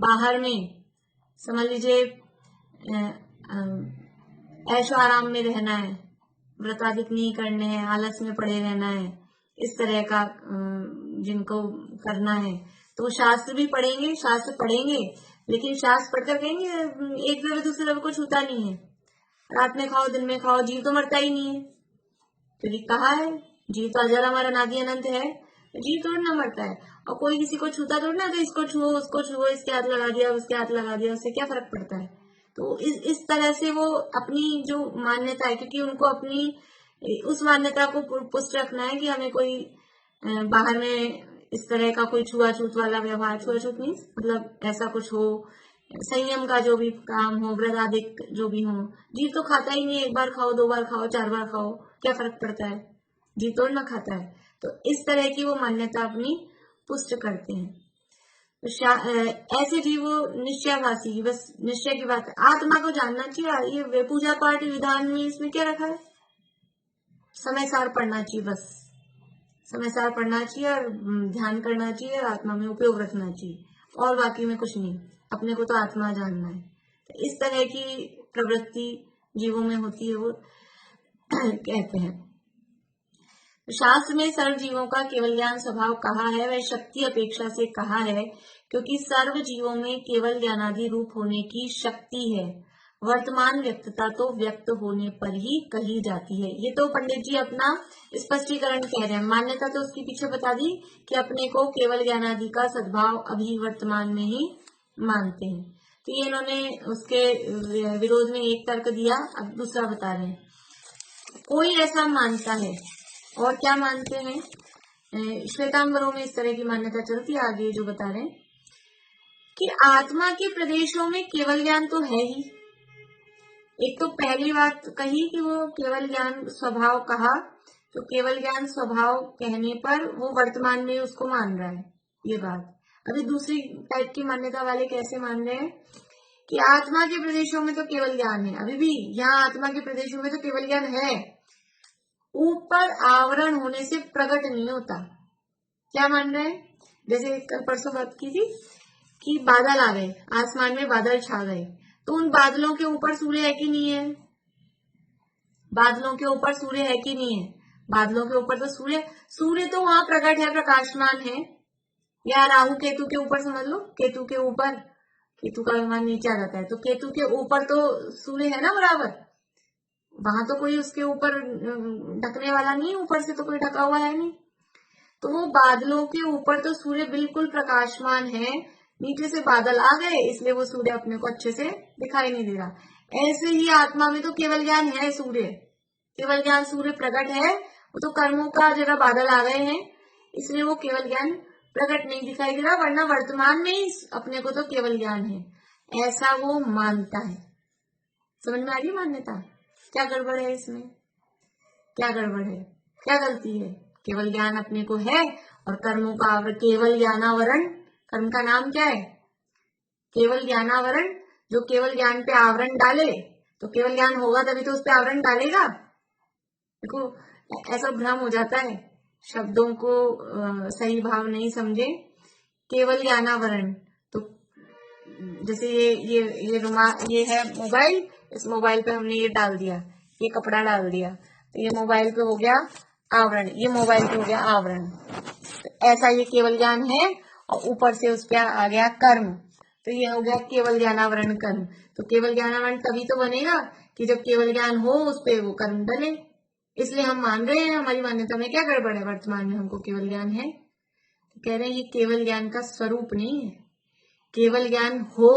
बाहर में समझ लीजिए ऐशो आराम में रहना है, व्रताधिक नहीं करने हैं, आलस में पड़े रहना है, इस तरह का जिनको करना है, तो शास्त्र भी पढ़ेंगे, शास्त्र पढ़ेंगे, लेकिन शास्त्र पढ़कर कहेंगे एक द्रव्य दूसरे द्रव्य को छूता नहीं है, रात में खाओ दिन में खाओ, जीव तो मरता ही नहीं है, क्योंकि कहा है जीव तो अजर अमर अनादि अनंत है, जीव थोड़ा ना मरता है, और कोई किसी को छूता थोड़ा ना, तो इसको छुओ उसको छुओ, इसके हाथ लगा दिया उसके हाथ लगा दिया, उससे क्या फर्क पड़ता है। तो इस तरह से वो अपनी जो मान्यता है, क्योंकि उनको अपनी उस मान्यता को पुष्ट रखना है कि हमें कोई बाहर में इस तरह का कोई छुआछूत वाला व्यवहार, छुआछूत मीन्स मतलब ऐसा कुछ हो, संयम का जो भी काम हो, व्रताधिक जो भी हो, जीव तो खाता ही नहीं, एक बार खाओ, दो बार खाओ, चार बार खाओ, क्या फर्क पड़ता है, जीव तो ना खाता है। तो इस तरह की वो मान्यता अपनी पुष्ट करते हैं। तो ऐसे जीव निश्चयाभासी, बस निश्चय की बात है, आत्मा को जानना चाहिए। ये पूजा पाठ विधान में इसमें क्या रखा है, समय सार पढ़ना चाहिए, बस समय सार पढ़ना चाहिए और ध्यान करना चाहिए और आत्मा में उपयोग रखना चाहिए, और बाकी में कुछ नहीं, अपने को तो आत्मा जानना है। तो इस तरह की प्रवृत्ति जीवों में होती है, वो कहते हैं। शास्त्र में सर्व जीवों का केवल ज्ञान स्वभाव कहा है, वह शक्ति अपेक्षा से कहा है, क्योंकि सर्व जीवों में केवल ज्ञानादि रूप होने की शक्ति है। वर्तमान व्यक्तता तो व्यक्त होने पर ही कही जाती है। ये तो पंडित जी अपना स्पष्टीकरण कह रहे हैं, मान्यता तो उसके पीछे बता दी कि अपने को केवल ज्ञानादि का सद्भाव अभी वर्तमान में ही मानते हैं। तो ये इन्होंने उसके विरोध में एक तर्क दिया, अब दूसरा बता रहे हैं। कोई ऐसा मानता है, और क्या मानते हैं, श्वेतांबरों में इस तरह की मान्यता चलती है, आगे जो बता रहे हैं, कि आत्मा के प्रदेशों में केवल ज्ञान तो है ही। एक तो पहली बात कही कि वो केवल ज्ञान स्वभाव कहा, तो केवल ज्ञान स्वभाव कहने पर वो वर्तमान में उसको मान रहा है, ये बात। अभी दूसरी टाइप की मान्यता वाले कैसे मान रहे हैं कि आत्मा के प्रदेशों में तो केवल ज्ञान है, अभी भी यहाँ आत्मा के प्रदेशों में तो केवल ज्ञान है, ऊपर आवरण होने से प्रकट नहीं होता। क्या मान रहे हैं? जैसे कल परसों बात की थी कि बादल आ गए, आसमान में बादल छा गए, तो उन बादलों के ऊपर सूर्य है कि नहीं है? बादलों के ऊपर सूर्य है कि नहीं है? बादलों के ऊपर तो सूर्य तो वहां प्रकट है, प्रकाशमान है। या राहु केतु के ऊपर समझ लो, केतु के ऊपर, केतु का विमान नीचे आ जाता है, तो केतु के ऊपर तो सूर्य है ना बराबर, वहां तो कोई उसके ऊपर ढकने वाला नहीं, ऊपर से तो कोई ढका हुआ है नहीं। तो वो बादलों के ऊपर तो सूर्य बिल्कुल प्रकाशमान है, नीचे से बादल आ गए इसलिए वो सूर्य अपने को अच्छे से दिखाई नहीं दे रहा। ऐसे ही आत्मा में तो केवल ज्ञान है, सूर्य केवल ज्ञान, सूर्य प्रकट है, वो तो कर्मों का जगह बादल आ गए हैं इसलिए वो केवल ज्ञान प्रकट नहीं दिखाई दे रहा, वरना वर्तमान में ही अपने को तो केवल ज्ञान है, ऐसा वो मानता है। समझ में आ रही मान्यता? क्या गड़बड़ है इसमें? क्या गड़बड़ है, क्या गलती है? केवल ज्ञान अपने को है और कर्मों का आवरण, केवल ज्ञानावरण, कर्म का नाम क्या है? केवल ज्ञानावरण। जो केवल ज्ञान पे आवरण डाले, तो केवल ज्ञान होगा तभी तो उस पे आवरण डालेगा। देखो ऐसा भ्रम हो जाता है, शब्दों को सही भाव नहीं समझे। केवल ज्ञानावरण, तो जैसे ये है मोबाइल, इस मोबाइल पे हमने ये डाल दिया, ये कपड़ा डाल दिया, तो ये मोबाइल पे हो गया आवरण, ये मोबाइल पे हो गया आवरण। तो ऐसा ये केवल ज्ञान है और ऊपर से उस पर आ गया कर्म, तो ये हो गया केवल ज्ञानावरण कर्म। तो केवल ज्ञानावरण तभी तो बनेगा कि जब केवल ज्ञान हो उस पे वो कर्म डले। इसलिए हम मान रहे हैं, हमारी मान्यता में क्या गड़बड़ है? वर्तमान में हमको केवल ज्ञान है, तो कह रहे हैं ये केवल ज्ञान का स्वरूप नहीं है। केवल ज्ञान हो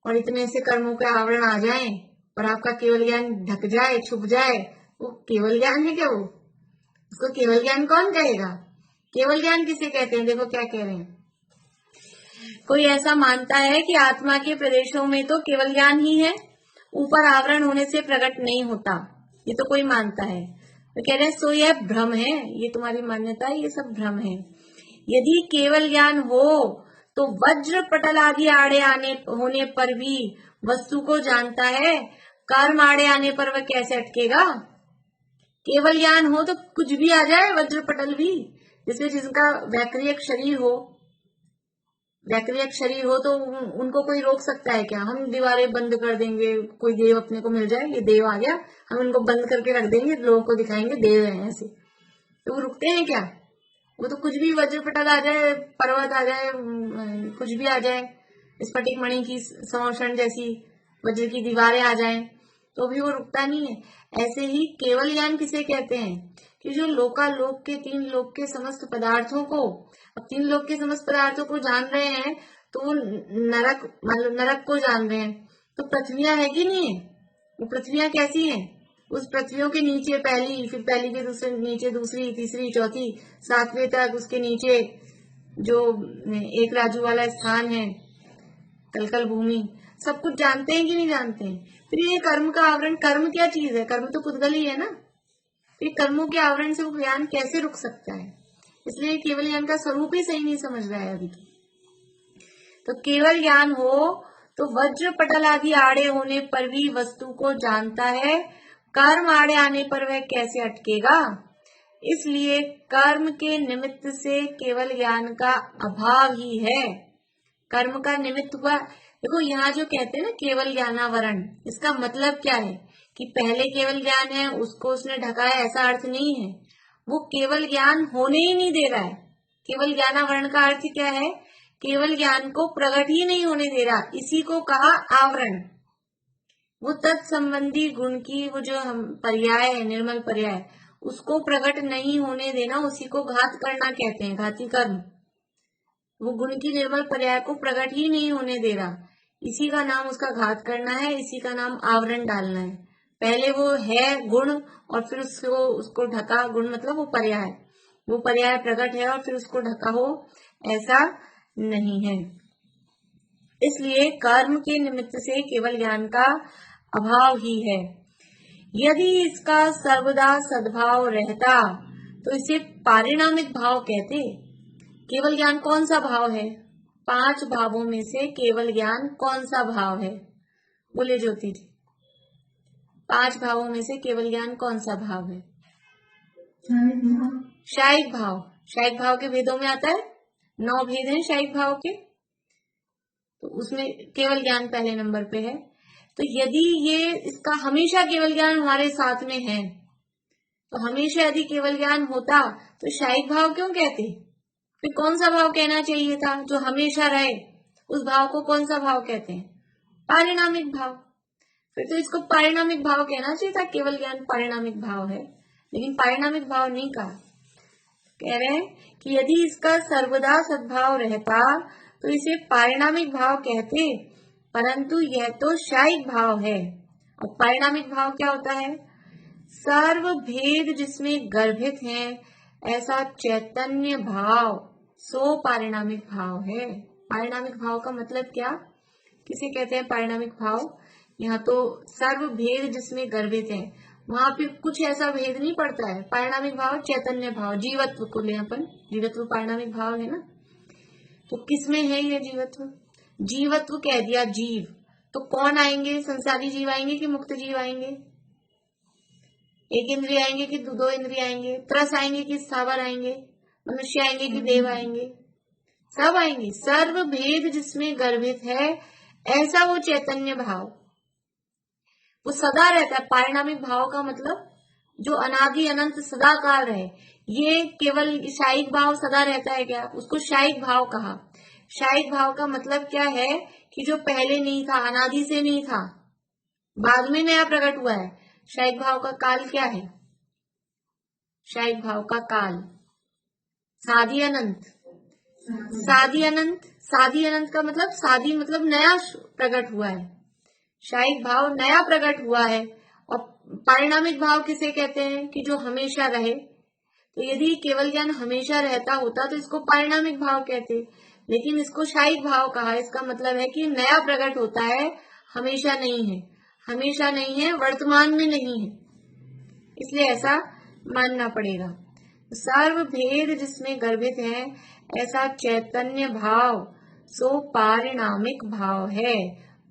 और इतने से कर्मों के आवरण आ जाए और आपका केवल ज्ञान ढक जाए, छुप जाए, वो केवल ज्ञान है क्या? वो उसको केवल ज्ञान कौन कहेगा? केवल ज्ञान किसे कहते हैं? देखो क्या कह रहे हैं, कोई ऐसा मानता है कि आत्मा के प्रदेशों में तो केवल ज्ञान ही है, ऊपर आवरण होने से प्रकट नहीं होता, ये तो कोई मानता है। तो कह रहे हैं सो यह भ्रम है, ये तुम्हारी मान्यता है, ये सब भ्रम है। यदि केवल ज्ञान हो तो वज्र पटल आदि आड़े आने होने पर भी वस्तु को जानता है, कर्म आड़े आने पर वह कैसे अटकेगा? केवल ज्ञान हो तो कुछ भी आ जाए, वज्र पटल भी, जिसमें जिसका वैक्रियक शरीर हो, वैक्रियक शरीर हो तो उनको कोई रोक सकता है क्या? हम दीवारें बंद कर देंगे, कोई देव अपने को मिल जाए, ये देव आ गया, हम उनको बंद करके रख देंगे, लोगों को दिखाएंगे देव है ऐसे, तो वो रुकते हैं क्या? वो तो कुछ भी वज्रपटल आ जाए, पर्वत आ जाए, कुछ भी आ जाए, स्फटिक मणि की संवर्षण जैसी वज्र की दीवारें आ जाए, तो भी वो रुकता नहीं है। ऐसे ही केवल ज्ञान किसे कहते हैं कि जो लोकालोक के, तीन लोक के समस्त पदार्थों को, अब तीन लोक के समस्त पदार्थों को जान रहे हैं तो वो नरक, मतलब नरक को जान रहे हैं, तो पृथ्वियां है कि नहीं है? वो पृथ्वियां कैसी है? उस पृथ्वियों के नीचे पहली, फिर पहली के दूसरे नीचे दूसरी, तीसरी, चौथी, सातवें तक, उसके नीचे जो एक राजू वाला स्थान है, कलकल भूमि, सब कुछ जानते हैं कि नहीं जानते हैं? फिर ये कर्म का आवरण, कर्म क्या चीज है? कर्म तो पुद्गल ही है ना, फिर कर्मों के आवरण से वो ज्ञान कैसे रुक सकता है? इसलिए केवल ज्ञान का स्वरूप ही सही नहीं समझ रहा है अभी तो केवल ज्ञान हो तो वज्र पटल आदि आड़े होने पर भी वस्तु को जानता है, कर्म आड़े आने पर वह कैसे अटकेगा? इसलिए कर्म के निमित्त से केवल ज्ञान का अभाव ही है। कर्म का निमित्त हुआ, देखो यहाँ जो कहते हैं ना केवल ज्ञानावरण, इसका मतलब क्या है कि पहले केवल ज्ञान है उसको उसने ढका है, ऐसा अर्थ नहीं है। वो केवल ज्ञान होने ही नहीं दे रहा है। केवल ज्ञानावरण का अर्थ क्या है? केवल ज्ञान को प्रकट ही नहीं होने दे रहा, इसी को कहा आवरण। वो तत्संबंधी गुण की वो जो हम पर्याय है, निर्मल पर्याय, उसको प्रकट नहीं होने देना, उसी को घात करना कहते हैं, घाती कर्म। वो गुण की निर्मल पर्याय को प्रकट ही नहीं होने दे रहा, इसी का नाम उसका घात करना है, इसी का नाम आवरण डालना है। पहले वो है गुण और फिर उसको ढका, गुण मतलब वो पर्याय प्रकट है और फिर उसको ढका हो, ऐसा नहीं है। इसलिए कर्म के निमित्त से केवल ज्ञान का अभाव ही है। यदि इसका सर्वदा सद्भाव रहता तो इसे पारिणामिक भाव कहते। केवल ज्ञान कौन सा भाव है? 5 भावों में से केवल ज्ञान कौन सा भाव है? बोले ज्योति जी, 5 भावों में से केवल ज्ञान कौन सा भाव है? शायिक भाव। शायिक भाव के भेदों में आता है, 9 भेद हैं शायिक भाव के, तो उसमें केवल ज्ञान पहले नंबर पे है। तो यदि ये इसका हमेशा केवल ज्ञान हमारे साथ में है, तो हमेशा यदि केवल ज्ञान होता तो शायिक भाव क्यों कहते? फिर कौन सा भाव कहना चाहिए था जो हमेशा रहे? उस भाव को कौन सा भाव कहते हैं? पारिणामिक भाव। फिर तो इसको पारिणामिक भाव कहना चाहिए था, केवल ज्ञान पारिणामिक भाव है, लेकिन पारिणामिक भाव नहीं कहा। कह रहे हैं कि यदि इसका सर्वदा सद्भाव रहता तो इसे पारिणामिक भाव कहते, परंतु यह तो शायिक भाव है। और पारिणामिक भाव क्या होता है? सर्व भेद जिसमें गर्भित है ऐसा चैतन्य भाव, सो पारिणामिक भाव है। पारिणामिक भाव का मतलब क्या, किसे कहते हैं पारिणामिक भाव? यहाँ तो सर्व भेद जिसमें गर्भित है, वहां पे कुछ ऐसा भेद नहीं पड़ता है। पारिणामिक भाव चैतन्य भाव, जीवत्व को ले अपन, जीवत्व पारिणामिक भाव है ना। तो किसमें है ये जीवत्व? जीवत्व कह दिया जीव, तो कौन आएंगे? संसारी जीव आएंगे कि मुक्त जीव आएंगे? एक इंद्रिय आएंगे कि 2 इंद्रिय आएंगे? त्रस आएंगे कि स्थावर आएंगे? मनुष्य आएंगे कि देव आएंगे? सब आएंगे। सर्व भेद जिसमें गर्भित है ऐसा वो चैतन्य भाव, वो सदा रहता है। पारिणामिक भाव का मतलब जो अनादि अनंत सदाकाल रहे। ये केवल शायिक भाव सदा रहता है क्या? उसको शायिक भाव कहा। शायिक भाव का मतलब क्या है कि जो पहले नहीं था, अनादि से नहीं था, बाद में नया प्रकट हुआ है। शायिक भाव का काल क्या है? शायिक भाव का काल साधी अनंत। साधी अनंत, साधी अनंत का मतलब, साधी मतलब नया प्रकट हुआ है, शायिक भाव नया प्रकट हुआ है। और पारिणामिक भाव किसे कहते हैं? कि जो हमेशा रहे। तो यदि केवल ज्ञान हमेशा रहता होता तो इसको पारिणामिक भाव कहते, लेकिन इसको शायिक भाव कहा। इसका मतलब है कि नया प्रकट होता है, हमेशा नहीं है। हमेशा नहीं है, वर्तमान में नहीं है, इसलिए ऐसा मानना पड़ेगा। सर्व भेद जिसमें गर्भित है ऐसा चैतन्य भाव, सो पारिणामिक भाव है।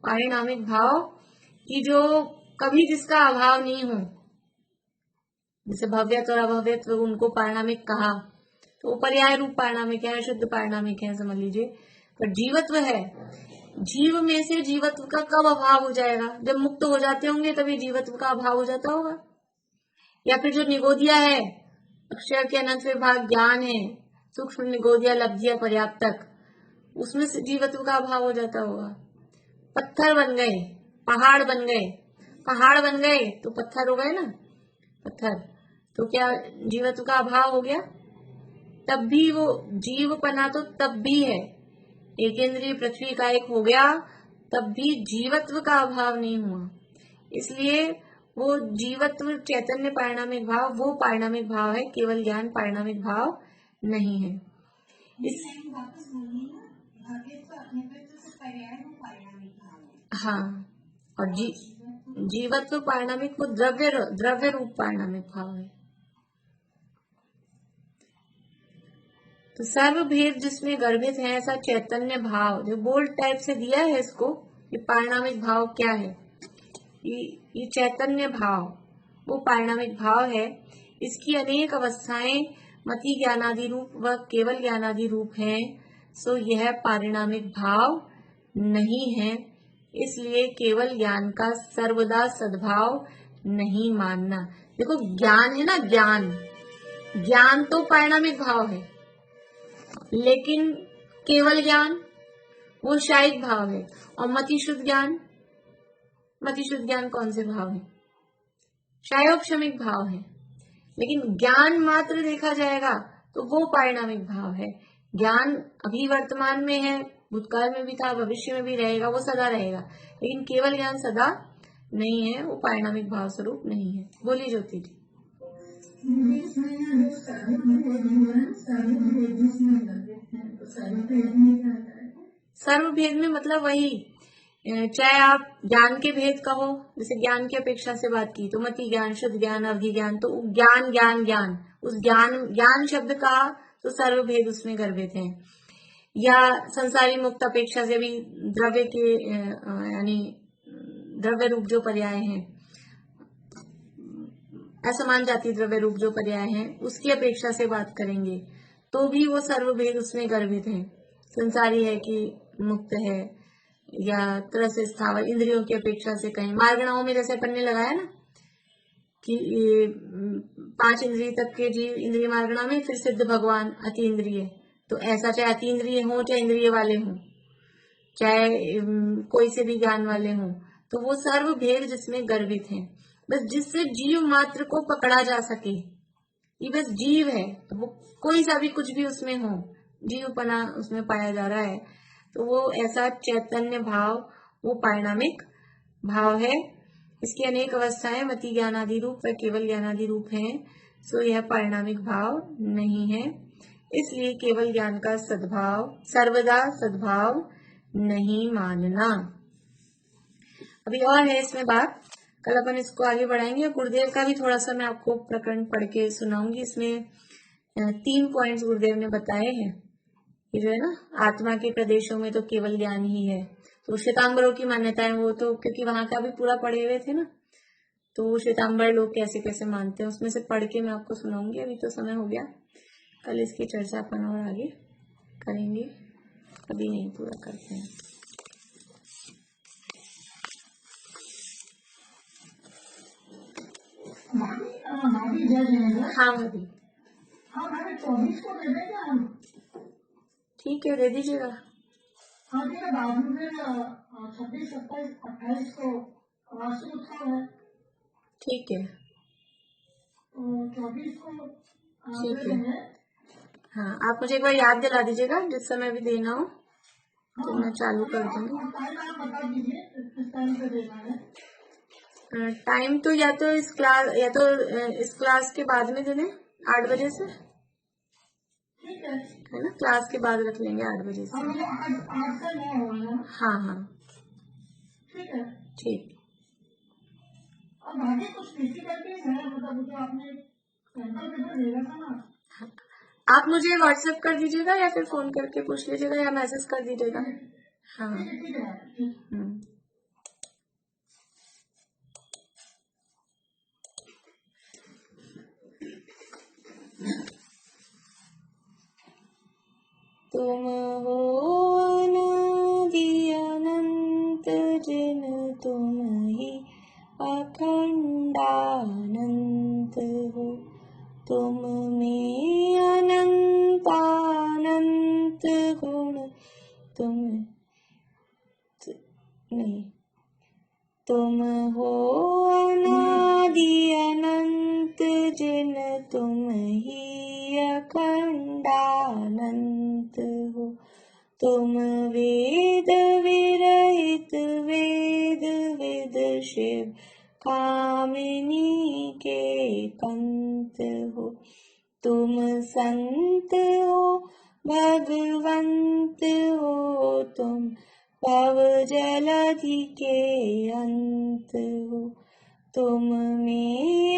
पारिणामिक भाव कि जो कभी जिसका अभाव नहीं हो, जैसे भव्यत्व और अभव्यत्व, उनको पारिणामिक कहा, तो वो पर्याय रूप पारिणामिक है, शुद्ध पारिणामिक है, समझ लीजिए। पर जीवत्व है, जीव में से जीवत्व का कब अभाव हो जाएगा? जब मुक्त हो जाते होंगे तभी जीवत्व का अभाव हो जाता होगा। या फिर जो निगोदिया है, अक्षर के अनंत विभाग ज्ञान है, सूक्ष्म निगोदिया लब्धिया पर्याप्तक, उसमें से जीवत्व का अभाव हो जाता होगा। पत्थर बन गए, पहाड़ बन गए, पहाड़ बन गए तो पत्थर हो गए ना, पत्थर, तो क्या जीवत्व का अभाव हो गया? तब भी वो जीवपना तो तब भी है। एक इंद्रिय पृथ्वी का एक हो गया तब भी जीवत्व का अभाव नहीं हुआ। इसलिए वो जीवत्व चैतन्य पारिणामिक भाव, वो पारिणामिक भाव है, केवल ज्ञान पारिणामिक भाव नहीं है। इस हाँ, और जीवत्व पारिणामिक वो द्रव्य रूप पारिणामिक भाव है। तो सर्व भेद जिसमें गर्भित है ऐसा चैतन्य भाव, जो बोल्ड टाइप से दिया है इसको, ये पारिणामिक भाव क्या है? ये चैतन्य भाव वो पारिणामिक भाव है। इसकी अनेक अवस्थाएं मति ज्ञानादि रूप व केवल ज्ञानादि रूप हैं, सो यह पारिणामिक भाव नहीं है। इसलिए केवल ज्ञान का सर्वदा सद्भाव नहीं मानना। देखो ज्ञान है ना, ज्ञान तो पारिणामिक भाव है, लेकिन केवल ज्ञान वो शायिक भाव है। और मतिशुद्ध ज्ञान कौन से भाव है? शायोक्षमिक भाव है। लेकिन ज्ञान मात्र देखा जाएगा तो वो पारिणामिक भाव है। ज्ञान अभी वर्तमान में है, भूतकाल में भी था, भविष्य में भी रहेगा, वो सदा रहेगा, लेकिन केवल ज्ञान सदा नहीं है, वो पारिणामिक भाव स्वरूप नहीं है। बोलिए ज्योति जी। सर्वभेद में मतलब वही, चाहे आप ज्ञान के भेद कहो, जैसे ज्ञान की अपेक्षा से बात की तो मति ज्ञान, शुद्ध ज्ञान, अवधि ज्ञान, तो ज्ञान ज्ञान ज्ञान, उस ज्ञान ज्ञान शब्द का तो सर्वभेद उसमें गर्भित है। या संसारी मुक्त अपेक्षा से भी द्रव्य के यानी द्रव्य रूप जो पर्याय हैं, असमान जाति द्रव्य रूप जो पर्याय हैं, उसकी अपेक्षा से बात करेंगे तो भी वो सर्वभेद उसमें गर्भित है। संसारी है कि मुक्त है, या त्रस स्थावर, इंद्रियों की अपेक्षा से कहें, मार्गणाओं में जैसे अपन ने लगाया ना कि 5 इंद्रिय तक के जीव इंद्रिय मार्गणा में, फिर सिद्ध भगवान अति इंद्रिय, तो ऐसा चाहे अति इंद्रिय हो, चाहे इंद्रिय वाले हों, चाहे कोई से भी ज्ञान वाले हों, तो वो सर्व भेद जिसमें गर्भित है। बस जिससे जीव मात्र को पकड़ा जा सके, ये बस जीव है, तो वो कोई सा भी कुछ भी उसमें हो, जीवपना उसमें पाया जा रहा है, तो वो ऐसा चैतन्य भाव वो पारिणामिक भाव है। इसकी अनेक अवस्थाएं मति ज्ञानादि रूप व केवल ज्ञानादि रूप हैं, सो यह परिणामिक भाव नहीं है। इसलिए केवल ज्ञान का सद्भाव सर्वदा सद्भाव नहीं मानना। अभी और है इसमें बात, कल अपन इसको आगे बढ़ाएंगे। गुरुदेव का भी थोड़ा सा मैं आपको प्रकरण पढ़ के सुनाऊंगी। इसमें 3 पॉइंट्स गुरुदेव ने बताए हैं। ये जो है ना, आत्मा के प्रदेशों में तो केवल ज्ञान ही है, तो श्वेतांबरों की मान्यताएं, वो तो क्योंकि वहां का भी पूरा पढ़े हुए थे ना, तो वो श्वेतांबर लोग कैसे कैसे मानते हैं उसमें से पढ़ के मैं आपको सुनाऊंगी। अभी तो समय हो गया, कल इसकी चर्चा अपन और आगे करेंगे, अभी नहीं पूरा करते हैं। हाँ भाभी, हाँ 24 को दे देंगे हम। ठीक है, दे दीजिएगा। हाँ ठीक है, बाद में 26, 27, 28 को वार्षिक उत्सव है, ठीक है, तो 24 को ठीक दे है। देंगे। हाँ, आप मुझे एक बार याद दिला दीजिएगा, जिस समय भी देना हो तो मैं चालू कर दूंगी। टाइम आप बता दीजिए किस टाइम पे देना है। टाइम तो या तो इस क्लास के बाद में दे दें, 8 बजे से, ठीक है है ना, क्लास के बाद रख लेंगे 8 बजे से। हम 8 से 9 होगा। हाँ हाँ, ठीक है। ठीक। अब बाकी कुछ किसी करके है, मतलब जो आपने सैंपल पेपर भेजा था ना, आप मुझे व्हाट्सएप कर दीजिएगा या फिर फोन करके पूछ लीजिएगा या मैसेज कर दीजिएगा। हाँ, ठीक है। तुम हो अनादि अनंत जिन तुम ही अखंडानंत हो, तुम में अनंत अनंत गुण, तुम हो अनादि अनंत जिन तुम ही अखंडानंत हो, तुम वेद विरहित वेद विद शिव कामिनी के कंत हो, तुम संत हो भगवंत हो, तुम पव जलधि के अंत हो, तुम में